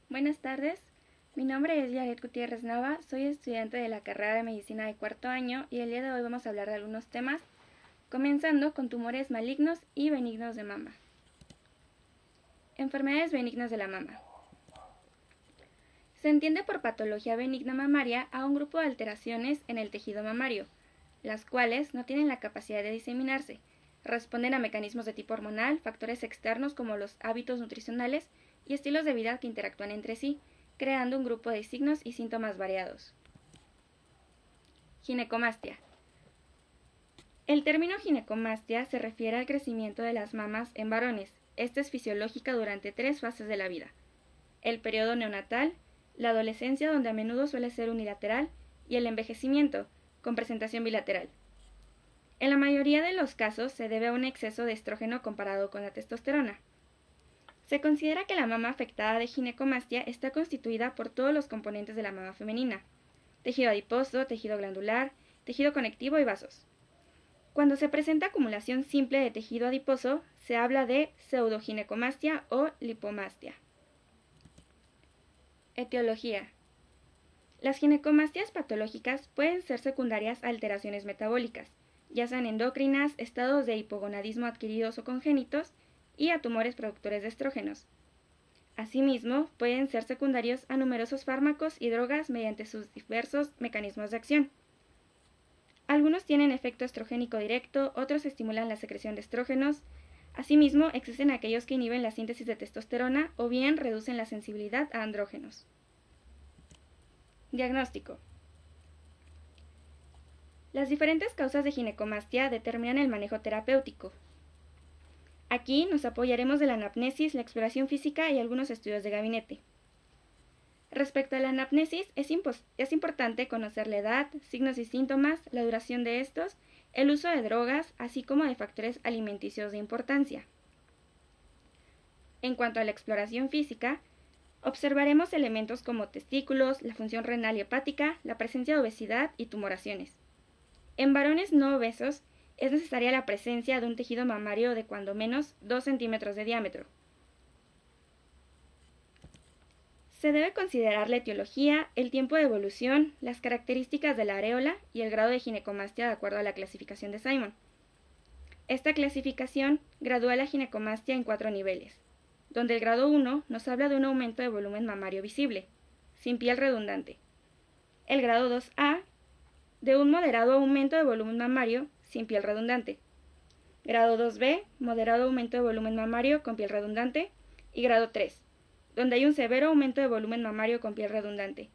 Buenas tardes, mi nombre es Yaret Gutiérrez Nava, soy estudiante de la carrera de Medicina de cuarto año y el día de hoy vamos a hablar de algunos temas, comenzando con tumores malignos y benignos de mama. Enfermedades benignas de la mama. Se entiende por patología benigna mamaria a un grupo de alteraciones en el tejido mamario, las cuales no tienen la capacidad de diseminarse, responden a mecanismos de tipo hormonal, factores externos como los hábitos nutricionales y estilos de vida que interactúan entre sí, creando un grupo de signos y síntomas variados. Ginecomastia. El término ginecomastia se refiere al crecimiento de las mamas en varones. Esta es fisiológica durante 3 fases de la vida: el periodo neonatal, la adolescencia, donde a menudo suele ser unilateral, y el envejecimiento, con presentación bilateral. En la mayoría de los casos se debe a un exceso de estrógeno comparado con la testosterona. Se considera que la mama afectada de ginecomastia está constituida por todos los componentes de la mama femenina: tejido adiposo, tejido glandular, tejido conectivo y vasos. Cuando se presenta acumulación simple de tejido adiposo, se habla de pseudoginecomastia o lipomastia. Etiología. Las ginecomastias patológicas pueden ser secundarias a alteraciones metabólicas, ya sean endocrinas, estados de hipogonadismo adquiridos o congénitos, y a tumores productores de estrógenos. Asimismo, pueden ser secundarios a numerosos fármacos y drogas mediante sus diversos mecanismos de acción. Algunos tienen efecto estrogénico directo, otros estimulan la secreción de estrógenos. Asimismo, existen aquellos que inhiben la síntesis de testosterona o bien reducen la sensibilidad a andrógenos. Diagnóstico. Las diferentes causas de ginecomastia determinan el manejo terapéutico. Aquí nos apoyaremos de la anamnesis, la exploración física y algunos estudios de gabinete. Respecto a la anamnesis, es importante conocer la edad, signos y síntomas, la duración de estos, el uso de drogas, así como de factores alimenticios de importancia. En cuanto a la exploración física, observaremos elementos como testículos, la función renal y hepática, la presencia de obesidad y tumoraciones. En varones no obesos, es necesaria la presencia de un tejido mamario de cuando menos 2 centímetros de diámetro. Se debe considerar la etiología, el tiempo de evolución, las características de la areola y el grado de ginecomastia de acuerdo a la clasificación de Simon. Esta clasificación gradúa la ginecomastia en 4 niveles, donde el grado 1 nos habla de un aumento de volumen mamario visible, sin piel redundante. El grado 2A, de un moderado aumento de volumen mamario, sin piel redundante. Grado 2B, moderado aumento de volumen mamario con piel redundante. Y grado 3, donde hay un severo aumento de volumen mamario con piel redundante,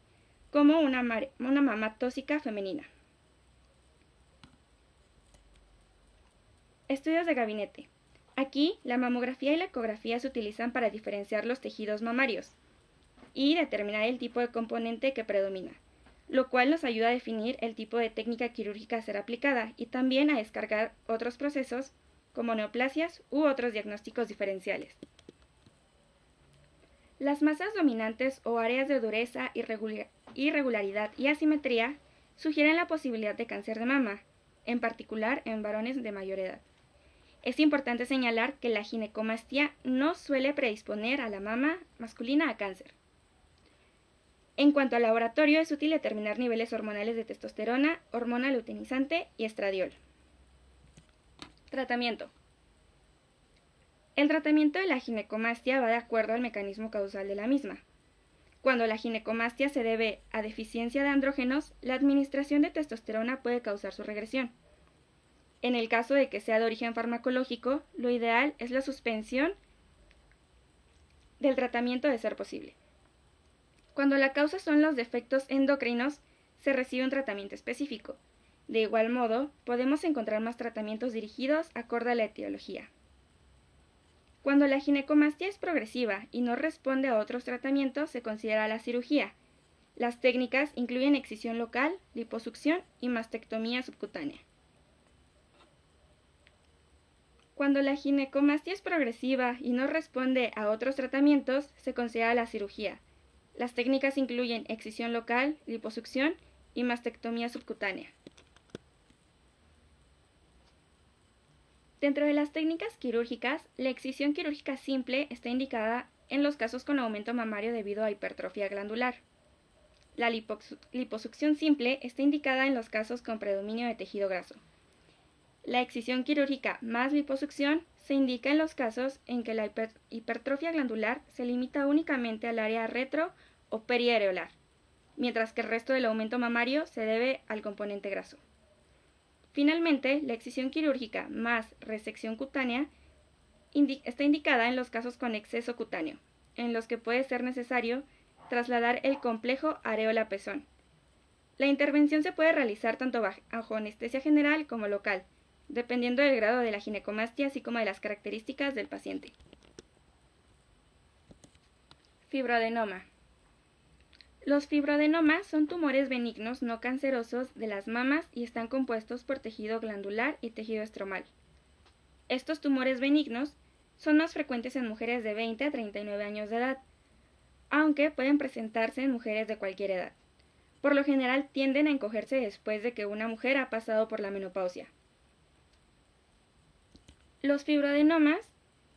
como una mama tóxica femenina. Estudios de gabinete. Aquí, la mamografía y la ecografía se utilizan para diferenciar los tejidos mamarios y determinar el tipo de componente que predomina, lo cual nos ayuda a definir el tipo de técnica quirúrgica a ser aplicada y también a descargar otros procesos como neoplasias u otros diagnósticos diferenciales. Las masas dominantes o áreas de dureza, irregularidad y asimetría sugieren la posibilidad de cáncer de mama, en particular en varones de mayor edad. Es importante señalar que la ginecomastia no suele predisponer a la mama masculina a cáncer. En cuanto al laboratorio, es útil determinar niveles hormonales de testosterona, hormona luteinizante y estradiol. Tratamiento. El tratamiento de la ginecomastia va de acuerdo al mecanismo causal de la misma. Cuando la ginecomastia se debe a deficiencia de andrógenos, la administración de testosterona puede causar su regresión. En el caso de que sea de origen farmacológico, lo ideal es la suspensión del tratamiento de ser posible. Cuando la causa son los defectos endocrinos, se recibe un tratamiento específico. De igual modo, podemos encontrar más tratamientos dirigidos acorde a la etiología. Cuando la ginecomastia es progresiva y no responde a otros tratamientos, se considera la cirugía. Las técnicas incluyen excisión local, liposucción y mastectomía subcutánea. Cuando la ginecomastia es progresiva y no responde a otros tratamientos, se considera la cirugía. Las técnicas incluyen excisión local, liposucción y mastectomía subcutánea. Dentro de las técnicas quirúrgicas, la excisión quirúrgica simple está indicada en los casos con aumento mamario debido a hipertrofia glandular. La liposucción simple está indicada en los casos con predominio de tejido graso. La excisión quirúrgica más liposucción se indica en los casos en que la hipertrofia glandular se limita únicamente al área retro o periareolar, mientras que el resto del aumento mamario se debe al componente graso. Finalmente, la excisión quirúrgica más resección cutánea está indicada en los casos con exceso cutáneo, en los que puede ser necesario trasladar el complejo areola-pezón. La intervención se puede realizar tanto bajo anestesia general como local, dependiendo del grado de la ginecomastia así como de las características del paciente. Fibroadenoma. Los fibroadenomas son tumores benignos no cancerosos de las mamas y están compuestos por tejido glandular y tejido estromal. Estos tumores benignos son más frecuentes en mujeres de 20 a 39 años de edad, aunque pueden presentarse en mujeres de cualquier edad. Por lo general tienden a encogerse después de que una mujer ha pasado por la menopausia. Los fibroadenomas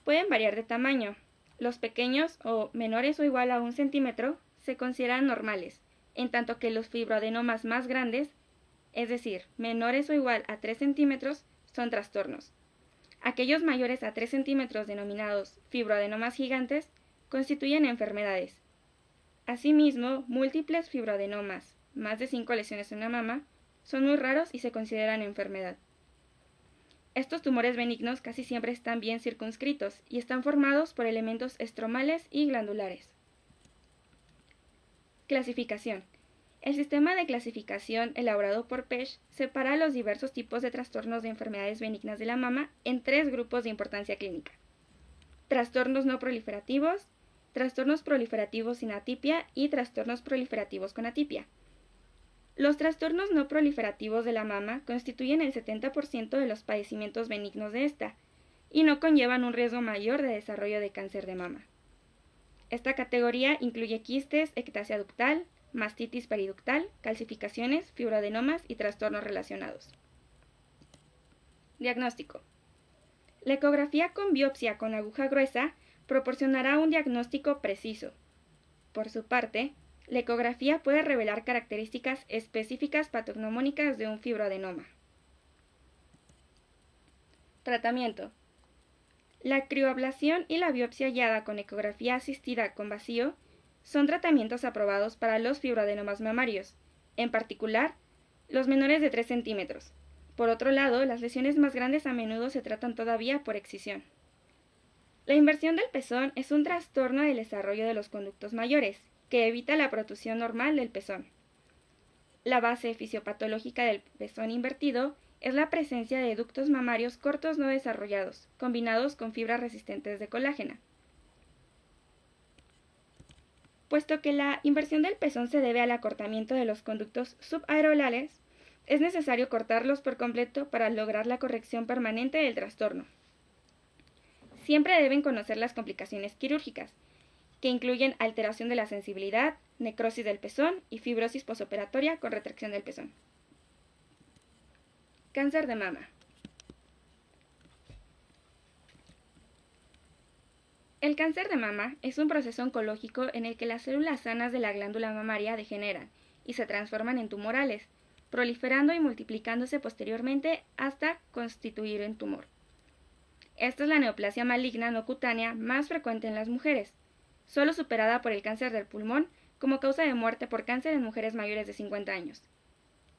pueden variar de tamaño. Los pequeños o menores o igual a 1 centímetro se consideran normales, en tanto que los fibroadenomas más grandes, es decir, menores o igual a 3 centímetros, son trastornos. Aquellos mayores a 3 centímetros denominados fibroadenomas gigantes constituyen enfermedades. Asimismo, múltiples fibroadenomas, más de 5 lesiones en una mama, son muy raros y se consideran enfermedad. Estos tumores benignos casi siempre están bien circunscritos y están formados por elementos estromales y glandulares. Clasificación. El sistema de clasificación elaborado por Pesch separa los diversos tipos de trastornos de enfermedades benignas de la mama en 3 grupos de importancia clínica: trastornos no proliferativos, trastornos proliferativos sin atipia y trastornos proliferativos con atipia. Los trastornos no proliferativos de la mama constituyen el 70% de los padecimientos benignos de esta y no conllevan un riesgo mayor de desarrollo de cáncer de mama. Esta categoría incluye quistes, ectasia ductal, mastitis periductal, calcificaciones, fibroadenomas y trastornos relacionados. Diagnóstico. La ecografía con biopsia con aguja gruesa proporcionará un diagnóstico preciso. Por su parte, la ecografía puede revelar características específicas patognomónicas de un fibroadenoma. Tratamiento. La crioablación y la biopsia hallada con ecografía asistida con vacío son tratamientos aprobados para los fibroadenomas mamarios, en particular los menores de 3 centímetros. Por otro lado, las lesiones más grandes a menudo se tratan todavía por excisión. La inversión del pezón es un trastorno del desarrollo de los conductos mayores, que evita la protrusión normal del pezón. La base fisiopatológica del pezón invertido es la presencia de ductos mamarios cortos no desarrollados, combinados con fibras resistentes de colágeno. Puesto que la inversión del pezón se debe al acortamiento de los conductos subareolares, es necesario cortarlos por completo para lograr la corrección permanente del trastorno. Siempre deben conocer las complicaciones quirúrgicas, que incluyen alteración de la sensibilidad, necrosis del pezón y fibrosis posoperatoria con retracción del pezón. Cáncer de mama. El cáncer de mama es un proceso oncológico en el que las células sanas de la glándula mamaria degeneran y se transforman en tumorales, proliferando y multiplicándose posteriormente hasta constituir un tumor. Esta es la neoplasia maligna no cutánea más frecuente en las mujeres, solo superada por el cáncer del pulmón como causa de muerte por cáncer en mujeres mayores de 50 años.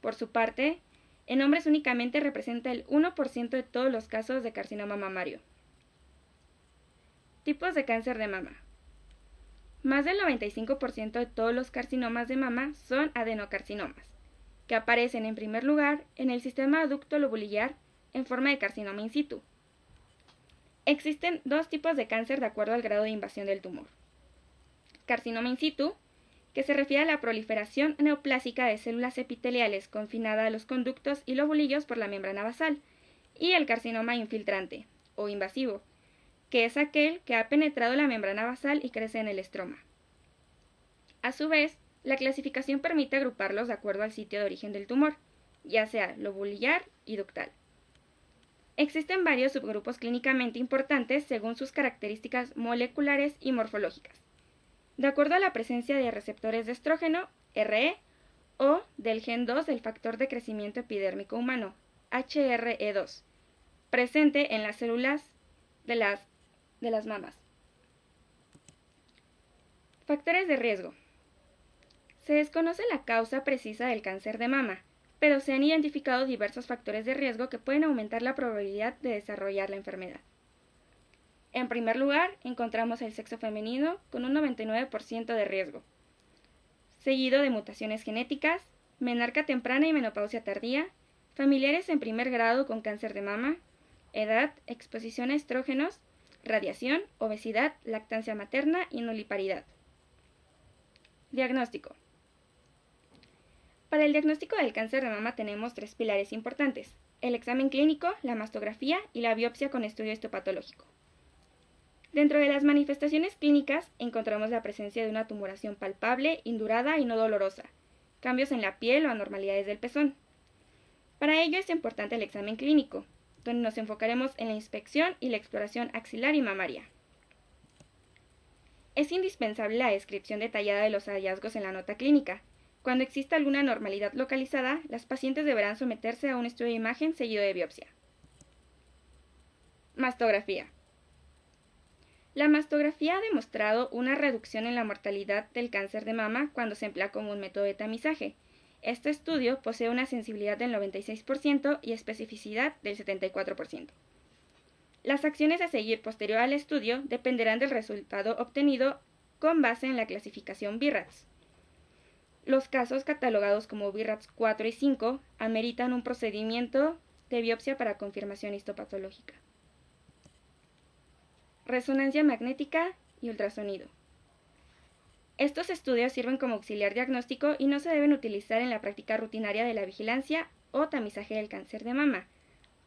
Por su parte, en hombres únicamente representa el 1% de todos los casos de carcinoma mamario. Tipos de cáncer de mama. Más del 95% de todos los carcinomas de mama son adenocarcinomas, que aparecen en primer lugar en el sistema ducto-lobulillar en forma de carcinoma in situ. Existen 2 tipos de cáncer de acuerdo al grado de invasión del tumor. Carcinoma in situ, que se refiere a la proliferación neoplásica de células epiteliales confinada a los conductos y lobulillos por la membrana basal, y el carcinoma infiltrante, o invasivo, que es aquel que ha penetrado la membrana basal y crece en el estroma. A su vez, la clasificación permite agruparlos de acuerdo al sitio de origen del tumor, ya sea lobulillar y ductal. Existen varios subgrupos clínicamente importantes según sus características moleculares y morfológicas, de acuerdo a la presencia de receptores de estrógeno, RE, o del gen 2 del factor de crecimiento epidérmico humano, HRE2, presente en las células de las mamas. Factores de riesgo. Se desconoce la causa precisa del cáncer de mama, pero se han identificado diversos factores de riesgo que pueden aumentar la probabilidad de desarrollar la enfermedad. En primer lugar, encontramos el sexo femenino con un 99% de riesgo, seguido de mutaciones genéticas, menarca temprana y menopausia tardía, familiares en primer grado con cáncer de mama, edad, exposición a estrógenos, radiación, obesidad, lactancia materna y nulliparidad. Diagnóstico. Para el diagnóstico del cáncer de mama tenemos 3 pilares importantes: el examen clínico, la mastografía y la biopsia con estudio histopatológico. Dentro de las manifestaciones clínicas encontramos la presencia de una tumoración palpable, indurada y no dolorosa, cambios en la piel o anormalidades del pezón. Para ello es importante el examen clínico, donde nos enfocaremos en la inspección y la exploración axilar y mamaria. Es indispensable la descripción detallada de los hallazgos en la nota clínica. Cuando exista alguna anormalidad localizada, las pacientes deberán someterse a un estudio de imagen seguido de biopsia. Mastografía. La mastografía ha demostrado una reducción en la mortalidad del cáncer de mama cuando se emplea como un método de tamizaje. Este estudio posee una sensibilidad del 96% y especificidad del 74%. Las acciones a seguir posterior al estudio dependerán del resultado obtenido con base en la clasificación BI-RADS. Los casos catalogados como BI-RADS 4 y 5 ameritan un procedimiento de biopsia para confirmación histopatológica. Resonancia magnética y ultrasonido. Estos estudios sirven como auxiliar diagnóstico y no se deben utilizar en la práctica rutinaria de la vigilancia o tamizaje del cáncer de mama.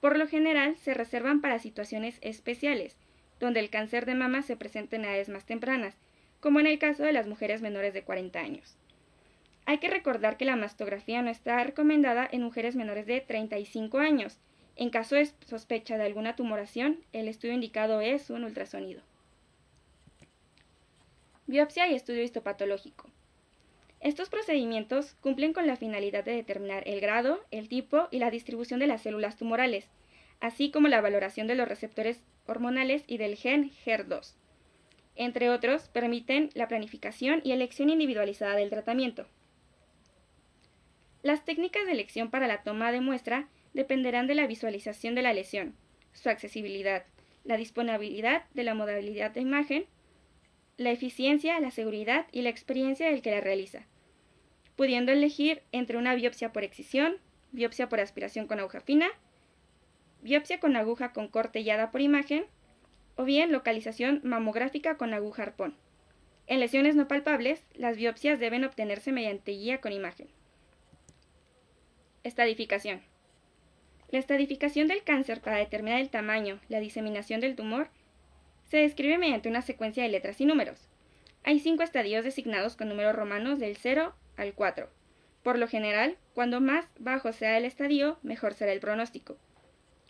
Por lo general, se reservan para situaciones especiales, donde el cáncer de mama se presenta en edades más tempranas, como en el caso de las mujeres menores de 40 años. Hay que recordar que la mastografía no está recomendada en mujeres menores de 35 años. En caso de sospecha de alguna tumoración, el estudio indicado es un ultrasonido. Biopsia y estudio histopatológico. Estos procedimientos cumplen con la finalidad de determinar el grado, el tipo y la distribución de las células tumorales, así como la valoración de los receptores hormonales y del gen HER2. Entre otros, permiten la planificación y elección individualizada del tratamiento. Las técnicas de elección para la toma de muestra dependerán de la visualización de la lesión, su accesibilidad, la disponibilidad de la modalidad de imagen, la eficiencia, la seguridad y la experiencia del que la realiza, pudiendo elegir entre una biopsia por excisión, biopsia por aspiración con aguja fina, biopsia con aguja con corte y hada por imagen, o bien localización mamográfica con aguja arpón. En lesiones no palpables, las biopsias deben obtenerse mediante guía con imagen. Estadificación. La estadificación del cáncer para determinar el tamaño, la diseminación del tumor, se describe mediante una secuencia de letras y números. Hay 5 estadios designados con números romanos del 0 al 4. Por lo general, cuando más bajo sea el estadio, mejor será el pronóstico.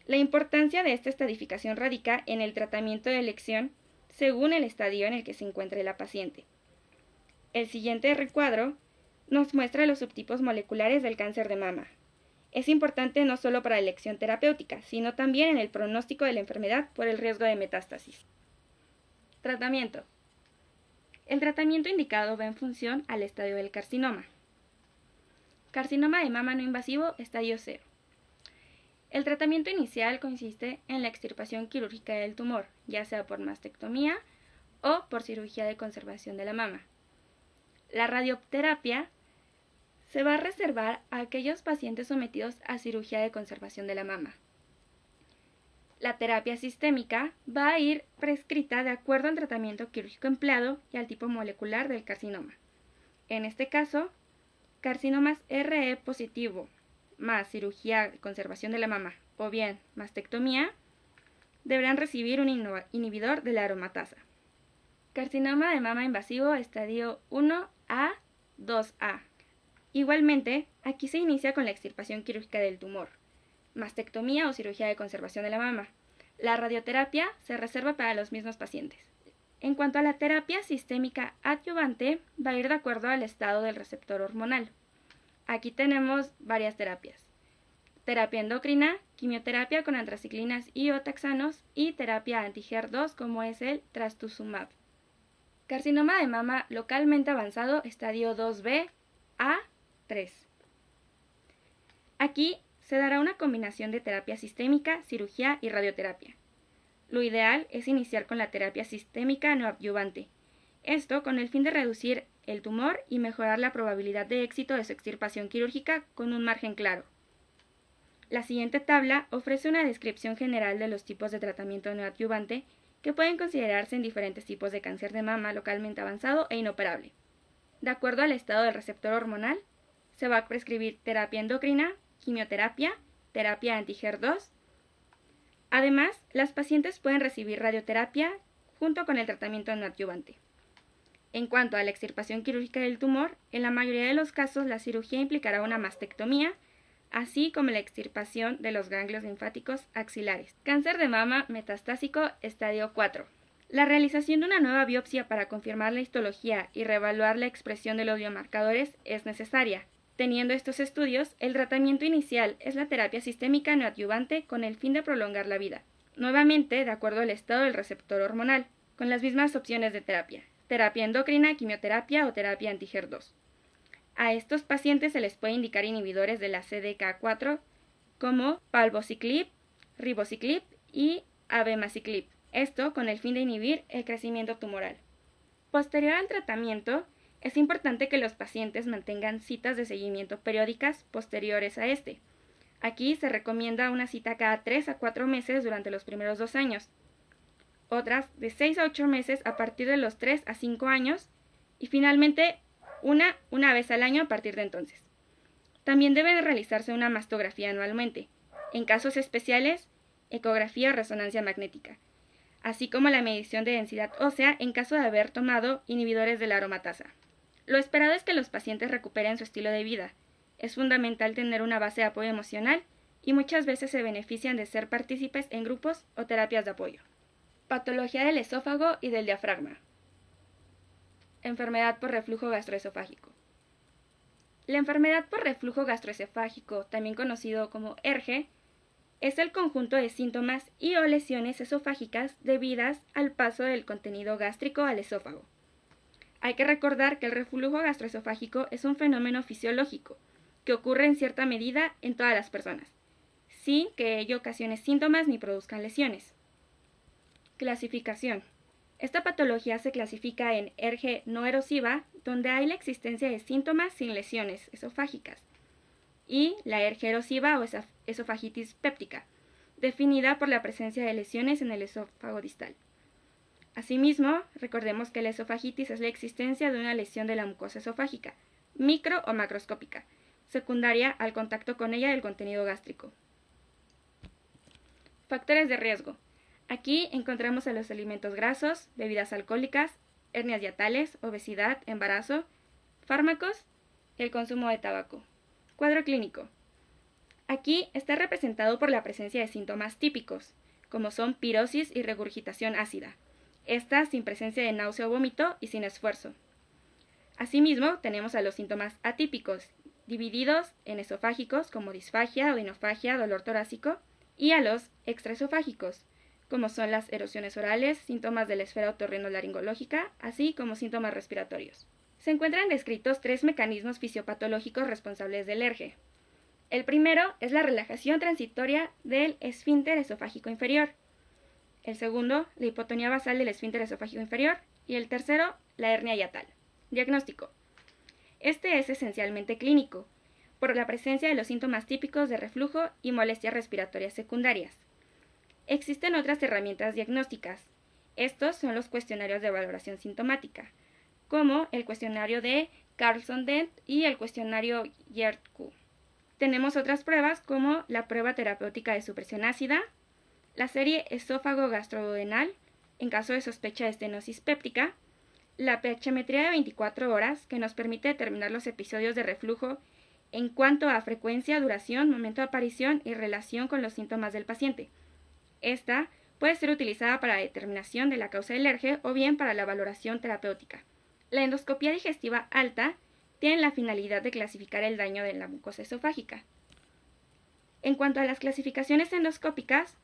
La importancia de esta estadificación radica en el tratamiento de elección según el estadio en el que se encuentre la paciente. El siguiente recuadro nos muestra los subtipos moleculares del cáncer de mama. Es importante no solo para la elección terapéutica, sino también en el pronóstico de la enfermedad por el riesgo de metástasis. Tratamiento. El tratamiento indicado va en función al estadio del carcinoma. Carcinoma de mama no invasivo, estadio 0. El tratamiento inicial consiste en la extirpación quirúrgica del tumor, ya sea por mastectomía o por cirugía de conservación de la mama. La radioterapia se va a reservar a aquellos pacientes sometidos a cirugía de conservación de la mama. La terapia sistémica va a ir prescrita de acuerdo al tratamiento quirúrgico empleado y al tipo molecular del carcinoma. En este caso, carcinomas RE positivo más cirugía de conservación de la mama o bien mastectomía deberán recibir un inhibidor de la aromatasa. Carcinoma de mama invasivo estadio 1A, 2A. Igualmente, aquí se inicia con la extirpación quirúrgica del tumor. mastectomía o cirugía de conservación de la mama. La radioterapia se reserva para los mismos pacientes. En cuanto a la terapia sistémica adyuvante, va a ir de acuerdo al estado del receptor hormonal. Aquí tenemos varias terapias. Terapia endocrina, quimioterapia con antraciclinas y o taxanos y terapia anti-HER2 como es el trastuzumab. Carcinoma de mama localmente avanzado, estadio 2B a 3. Aquí se dará una combinación de terapia sistémica, cirugía y radioterapia. Lo ideal es iniciar con la terapia sistémica neoadyuvante, esto con el fin de reducir el tumor y mejorar la probabilidad de éxito de su extirpación quirúrgica con un margen claro. La siguiente tabla ofrece una descripción general de los tipos de tratamiento neoadyuvante que pueden considerarse en diferentes tipos de cáncer de mama localmente avanzado e inoperable. De acuerdo al estado del receptor hormonal, se va a prescribir terapia endocrina, quimioterapia, terapia anti-HER2. Además, las pacientes pueden recibir radioterapia junto con el tratamiento neoadyuvante. En cuanto a la extirpación quirúrgica del tumor, en la mayoría de los casos la cirugía implicará una mastectomía, así como la extirpación de los ganglios linfáticos axilares. Cáncer de mama metastásico estadio 4. La realización de una nueva biopsia para confirmar la histología y reevaluar la expresión de los biomarcadores es necesaria. Teniendo estos estudios, el tratamiento inicial es la terapia sistémica neoadyuvante con el fin de prolongar la vida, nuevamente de acuerdo al estado del receptor hormonal, con las mismas opciones de terapia: terapia endocrina, quimioterapia o terapia anti-HER2. A estos pacientes se les puede indicar inhibidores de la CDK4 como palbociclib, ribociclib y abemaciclib, esto con el fin de inhibir el crecimiento tumoral. Posterior al tratamiento, es importante que los pacientes mantengan citas de seguimiento periódicas posteriores a este. Aquí se recomienda una cita cada 3 a 4 meses durante los primeros 2 años, otras de 6 a 8 meses a partir de los 3 a 5 años y finalmente una vez al año a partir de entonces. También debe realizarse una mastografía anualmente, en casos especiales, ecografía o resonancia magnética, así como la medición de densidad ósea en caso de haber tomado inhibidores de la aromatasa. Lo esperado es que los pacientes recuperen su estilo de vida. Es fundamental tener una base de apoyo emocional y muchas veces se benefician de ser partícipes en grupos o terapias de apoyo. Patología del esófago y del diafragma. Enfermedad por reflujo gastroesofágico. La enfermedad por reflujo gastroesofágico, también conocido como ERGE, es el conjunto de síntomas y o lesiones esofágicas debidas al paso del contenido gástrico al esófago. Hay que recordar que el reflujo gastroesofágico es un fenómeno fisiológico que ocurre en cierta medida en todas las personas, sin que ello ocasione síntomas ni produzcan lesiones. Clasificación. Esta patología se clasifica en ERGE no erosiva, donde hay la existencia de síntomas sin lesiones esofágicas, y la ERGE erosiva o esofagitis péptica, definida por la presencia de lesiones en el esófago distal. Asimismo, recordemos que la esofagitis es la existencia de una lesión de la mucosa esofágica, micro o macroscópica, secundaria al contacto con ella del contenido gástrico. Factores de riesgo. Aquí encontramos a los alimentos grasos, bebidas alcohólicas, hernias hiatales, obesidad, embarazo, fármacos y el consumo de tabaco. Cuadro clínico. Aquí está representado por la presencia de síntomas típicos, como son pirosis y regurgitación ácida, esta sin presencia de náusea o vómito y sin esfuerzo. Asimismo, tenemos a los síntomas atípicos, divididos en esofágicos como disfagia, odinofagia, dolor torácico, y a los extraesofágicos, como son las erosiones orales, síntomas de la esfera otorrinolaringológica, así como síntomas respiratorios. Se encuentran descritos 3 mecanismos fisiopatológicos responsables del ERGE. El primero es la relajación transitoria del esfínter esofágico inferior. El segundo, la hipotonía basal del esfínter esofágico inferior. Y el tercero, la hernia hiatal. Diagnóstico. Este es esencialmente clínico, por la presencia de los síntomas típicos de reflujo y molestias respiratorias secundarias. Existen otras herramientas diagnósticas. Estos son los cuestionarios de valoración sintomática, como el cuestionario de Carlson-Dent y el cuestionario YERT-Q. Tenemos otras pruebas como la prueba terapéutica de supresión ácida, la serie esófago gastroduodenal en caso de sospecha de estenosis péptica, la pHmetría de 24 horas que nos permite determinar los episodios de reflujo en cuanto a frecuencia, duración, momento de aparición y relación con los síntomas del paciente. Esta puede ser utilizada para la determinación de la causa del alergia o bien para la valoración terapéutica. La endoscopía digestiva alta tiene la finalidad de clasificar el daño de la mucosa esofágica. En cuanto a las clasificaciones endoscópicas,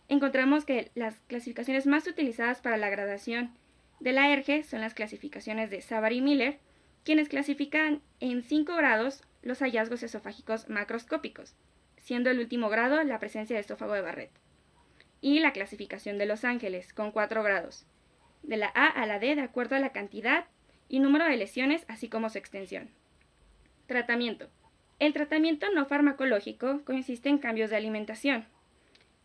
encontramos que las clasificaciones más utilizadas para la gradación de la ERGE son las clasificaciones de Savary y Miller, quienes clasifican en 5 grados los hallazgos esofágicos macroscópicos, siendo el último grado la presencia de esófago de Barrett, y la clasificación de Los Ángeles, con 4 grados, de la A a la D de acuerdo a la cantidad y número de lesiones, así como su extensión. Tratamiento. El tratamiento no farmacológico consiste en cambios de alimentación,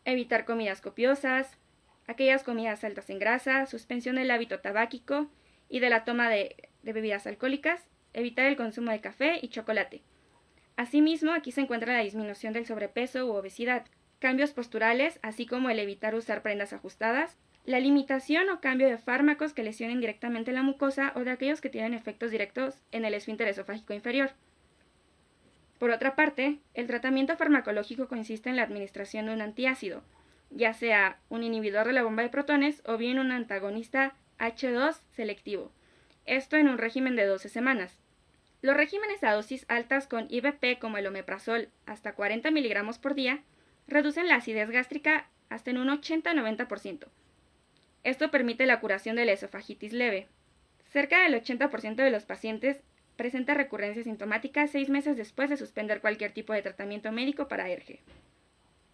evitar comidas copiosas, aquellas comidas altas en grasa, suspensión del hábito tabáquico y de la toma de bebidas alcohólicas, evitar el consumo de café y chocolate. Asimismo, aquí se encuentra la disminución del sobrepeso u obesidad, cambios posturales, así como el evitar usar prendas ajustadas, la limitación o cambio de fármacos que lesionen directamente la mucosa o de aquellos que tienen efectos directos en el esfínter esofágico inferior. Por otra parte, el tratamiento farmacológico consiste en la administración de un antiácido, ya sea un inhibidor de la bomba de protones o bien un antagonista H2 selectivo, esto en un régimen de 12 semanas. Los regímenes a dosis altas con IVP como el omeprazol hasta 40 mg por día reducen la acidez gástrica hasta en un 80-90%. Esto permite la curación de la esofagitis leve. Cerca del 80% de los pacientes presenta recurrencia sintomática 6 meses después de suspender cualquier tipo de tratamiento médico para ERGE.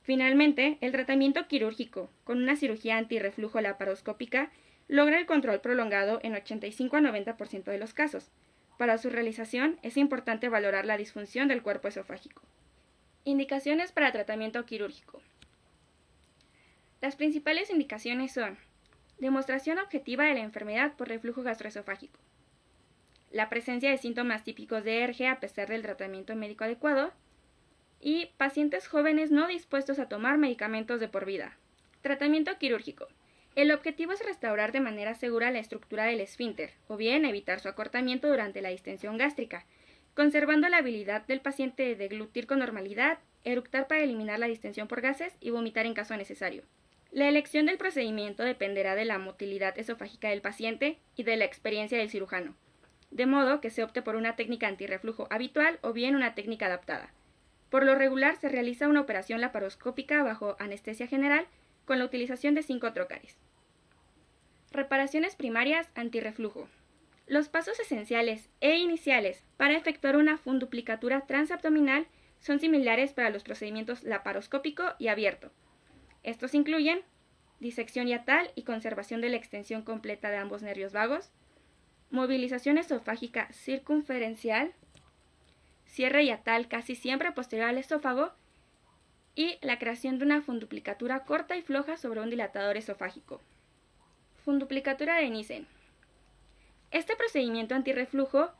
Finalmente, el tratamiento quirúrgico con una cirugía antirreflujo laparoscópica logra el control prolongado en 85-90% de los casos. Para su realización es importante valorar la disfunción del cuerpo esofágico. Indicaciones para tratamiento quirúrgico. Las principales indicaciones son demostración objetiva de la enfermedad por reflujo gastroesofágico, la presencia de síntomas típicos de ERGE a pesar del tratamiento médico adecuado y pacientes jóvenes no dispuestos a tomar medicamentos de por vida. Tratamiento quirúrgico. El objetivo es restaurar de manera segura la estructura del esfínter o bien evitar su acortamiento durante la distensión gástrica, conservando la habilidad del paciente de deglutir con normalidad, eructar para eliminar la distensión por gases y vomitar en caso necesario. La elección del procedimiento dependerá de la motilidad esofágica del paciente y de la experiencia del cirujano, de modo que se opte por una técnica antirreflujo habitual o bien una técnica adaptada. Por lo regular se realiza una operación laparoscópica bajo anestesia general con la utilización de 5 trócares. Reparaciones primarias antirreflujo. Los pasos esenciales e iniciales para efectuar una funduplicatura transabdominal son similares para los procedimientos laparoscópico y abierto. Estos incluyen disección hiatal y conservación de la extensión completa de ambos nervios vagos, movilización esofágica circunferencial, cierre hiatal casi siempre posterior al esófago y la creación de una funduplicatura corta y floja sobre un dilatador esofágico. Funduplicatura de Nissen. Este procedimiento antirreflujo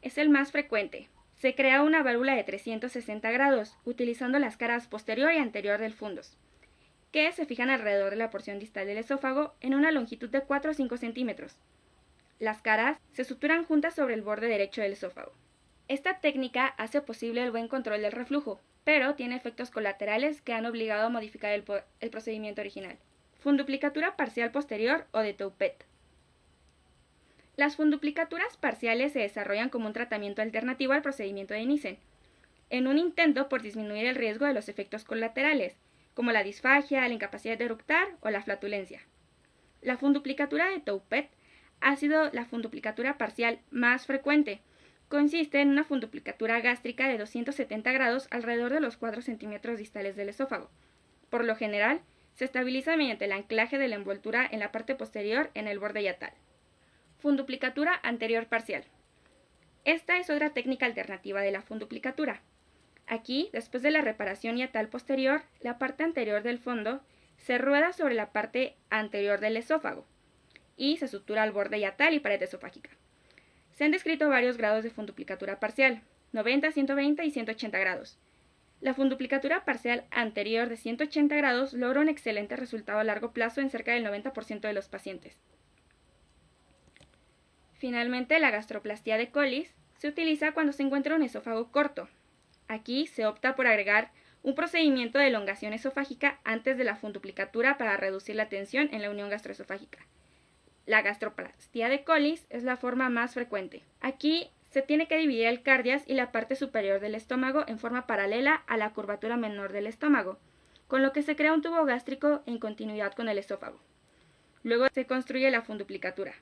es el más frecuente. Se crea una válvula de 360 grados utilizando las caras posterior y anterior del fundus, que se fijan alrededor de la porción distal del esófago en una longitud de 4 o 5 centímetros. Las caras se suturan juntas sobre el borde derecho del esófago. Esta técnica hace posible el buen control del reflujo, pero tiene efectos colaterales que han obligado a modificar el procedimiento original. Funduplicatura parcial posterior o de Toupet. Las funduplicaturas parciales se desarrollan como un tratamiento alternativo al procedimiento de Nissen, en un intento por disminuir el riesgo de los efectos colaterales, como la disfagia, la incapacidad de eructar o la flatulencia. La funduplicatura de Toupet ha sido la funduplicatura parcial más frecuente. Consiste en una funduplicatura gástrica de 270 grados alrededor de los 4 centímetros distales del esófago. Por lo general, se estabiliza mediante el anclaje de la envoltura en la parte posterior en el borde hiatal. Funduplicatura anterior parcial. Esta es otra técnica alternativa de la funduplicatura. Aquí, después de la reparación hiatal posterior, la parte anterior del fondo se rueda sobre la parte anterior del esófago y se sutura al borde hiatal y pared esofágica. Se han descrito varios grados de funduplicatura parcial, 90, 120 y 180 grados. La funduplicatura parcial anterior de 180 grados logra un excelente resultado a largo plazo en cerca del 90% de los pacientes. Finalmente, la gastroplastía de Colles se utiliza cuando se encuentra un esófago corto. Aquí se opta por agregar un procedimiento de elongación esofágica antes de la funduplicatura para reducir la tensión en la unión gastroesofágica. La gastroplastia de Colles es la forma más frecuente. Aquí se tiene que dividir el cardias y la parte superior del estómago en forma paralela a la curvatura menor del estómago, con lo que se crea un tubo gástrico en continuidad con el esófago. Luego se construye la funduplicatura.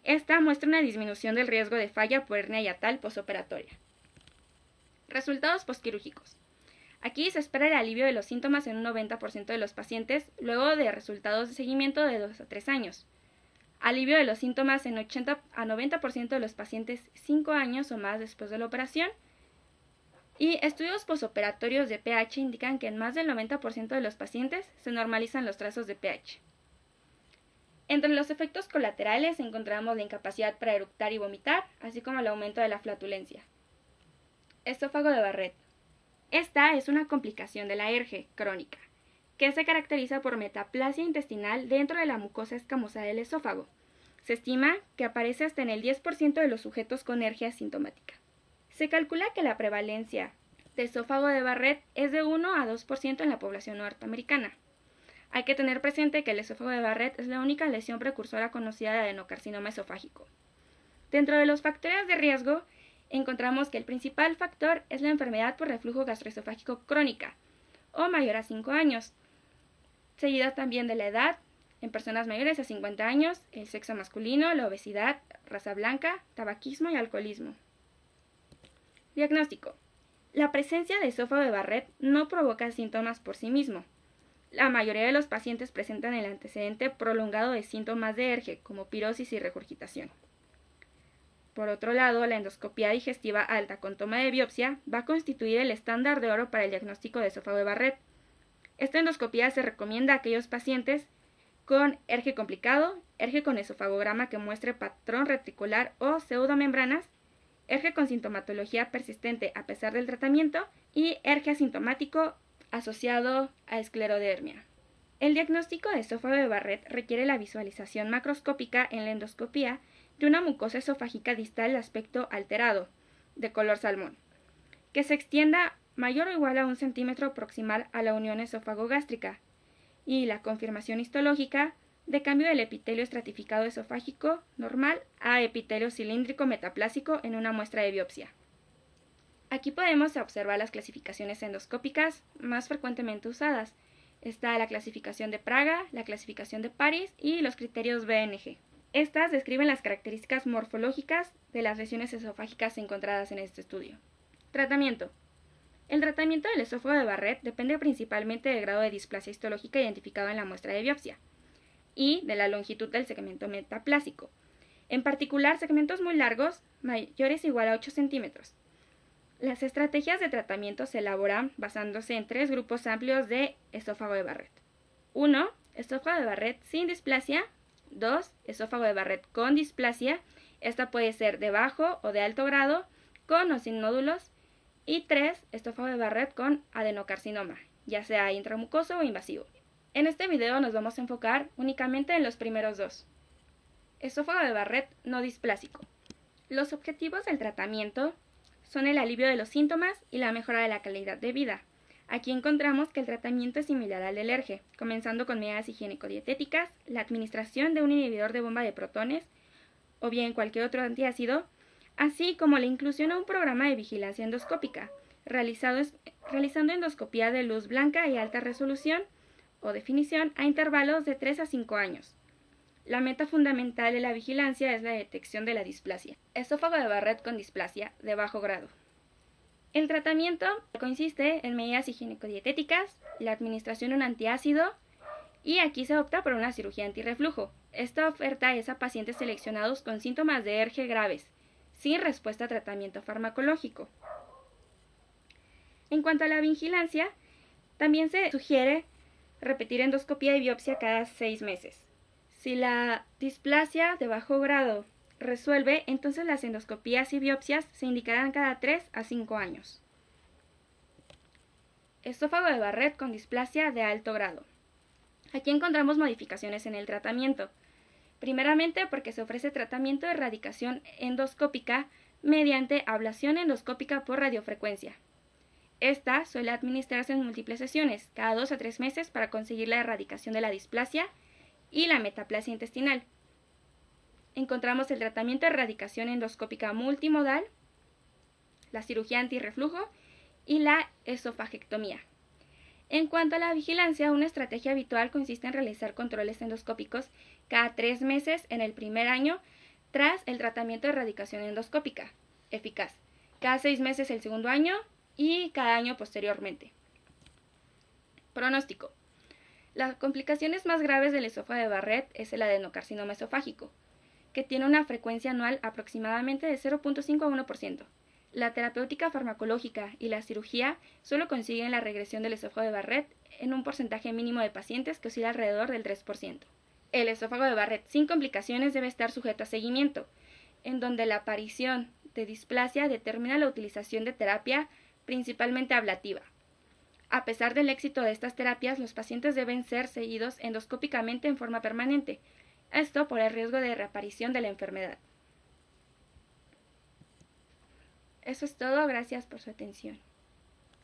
Esta muestra una disminución del riesgo de falla por hernia hiatal postoperatoria. Resultados postquirúrgicos. Aquí se espera el alivio de los síntomas en un 90% de los pacientes luego de resultados de seguimiento de 2 a 3 años. Alivio de los síntomas en 80 a 90% de los pacientes 5 años o más después de la operación. Y estudios postoperatorios de pH indican que en más del 90% de los pacientes se normalizan los trazos de pH. Entre los efectos colaterales encontramos la incapacidad para eructar y vomitar, así como el aumento de la flatulencia. Esófago de Barrett. Esta es una complicación de la ERGE crónica, que se caracteriza por metaplasia intestinal dentro de la mucosa escamosa del esófago. Se estima que aparece hasta en el 10% de los sujetos con ERGE asintomática. Se calcula que la prevalencia de esófago de Barrett es de 1 a 2% en la población norteamericana. Hay que tener presente que el esófago de Barrett es la única lesión precursora conocida de adenocarcinoma esofágico. Dentro de los factores de riesgo, encontramos que el principal factor es la enfermedad por reflujo gastroesofágico crónica, o mayor a 5 años, seguida también de la edad, en personas mayores a 50 años, el sexo masculino, la obesidad, raza blanca, tabaquismo y alcoholismo. Diagnóstico. La presencia de esófago de Barrett no provoca síntomas por sí mismo. La mayoría de los pacientes presentan el antecedente prolongado de síntomas de ERGE, como pirosis y regurgitación. Por otro lado, la endoscopía digestiva alta con toma de biopsia va a constituir el estándar de oro para el diagnóstico de esófago de Barrett. Esta endoscopía se recomienda a aquellos pacientes con ERGE complicado, ERGE con esofagograma que muestre patrón reticular o pseudomembranas, ERGE con sintomatología persistente a pesar del tratamiento y ERGE asintomático asociado a esclerodermia. El diagnóstico de esófago de Barrett requiere la visualización macroscópica en la endoscopía de una mucosa esofágica distal de aspecto alterado, de color salmón, que se extienda mayor o igual a 1 centímetro proximal a la unión esófago-gástrica, y la confirmación histológica de cambio del epitelio estratificado esofágico normal a epitelio cilíndrico metaplásico en una muestra de biopsia. Aquí podemos observar las clasificaciones endoscópicas más frecuentemente usadas. Está la clasificación de Praga, la clasificación de París y los criterios BNG. Estas describen las características morfológicas de las lesiones esofágicas encontradas en este estudio. Tratamiento. El tratamiento del esófago de Barrett depende principalmente del grado de displasia histológica identificado en la muestra de biopsia y de la longitud del segmento metaplásico. En particular, segmentos muy largos, mayores o igual a 8 centímetros. Las estrategias de tratamiento se elaboran basándose en 3 grupos amplios de esófago de Barrett. 1. Esófago de Barrett sin displasia. 2. Esófago de Barrett con displasia. Esta puede ser de bajo o de alto grado, con o sin nódulos. Y 3. Esófago de Barrett con adenocarcinoma, ya sea intramucoso o invasivo. En este video nos vamos a enfocar únicamente en los primeros dos. Esófago de Barrett no displásico. Los objetivos del tratamiento son el alivio de los síntomas y la mejora de la calidad de vida. Aquí encontramos que el tratamiento es similar al del ERGE, comenzando con medidas higiénico-dietéticas, la administración de un inhibidor de bomba de protones o bien cualquier otro antiácido, así como la inclusión a un programa de vigilancia endoscópica, realizando endoscopía de luz blanca y alta resolución o definición a intervalos de 3 a 5 años. La meta fundamental de la vigilancia es la detección de la displasia. Esófago de Barrett con displasia de bajo grado. El tratamiento consiste en medidas higiénico-dietéticas, la administración de un antiácido y aquí se opta por una cirugía antirreflujo. Esta oferta es a pacientes seleccionados con síntomas de ERGE graves, sin respuesta a tratamiento farmacológico. En cuanto a la vigilancia, también se sugiere repetir endoscopía y biopsia cada 6 meses. Si la displasia de bajo grado resuelve, entonces las endoscopías y biopsias se indicarán cada 3 a 5 años. Esófago de Barrett con displasia de alto grado. Aquí encontramos modificaciones en el tratamiento. Primeramente porque se ofrece tratamiento de erradicación endoscópica mediante ablación endoscópica por radiofrecuencia. Esta suele administrarse en múltiples sesiones, cada 2 a 3 meses, para conseguir la erradicación de la displasia y la metaplasia intestinal. Encontramos el tratamiento de erradicación endoscópica multimodal, la cirugía antirreflujo y la esofagectomía. En cuanto a la vigilancia, una estrategia habitual consiste en realizar controles endoscópicos cada 3 meses en el primer año tras el tratamiento de erradicación endoscópica eficaz, cada 6 meses el segundo año y cada año posteriormente. Pronóstico. Las complicaciones más graves del esófago de Barrett es el adenocarcinoma esofágico, que tiene una frecuencia anual aproximadamente de 0.5 a 1%. La terapéutica farmacológica y la cirugía solo consiguen la regresión del esófago de Barrett en un porcentaje mínimo de pacientes que oscila alrededor del 3%. El esófago de Barrett sin complicaciones debe estar sujeto a seguimiento, en donde la aparición de displasia determina la utilización de terapia principalmente ablativa. A pesar del éxito de estas terapias, los pacientes deben ser seguidos endoscópicamente en forma permanente, esto por el riesgo de reaparición de la enfermedad. Eso es todo, gracias por su atención.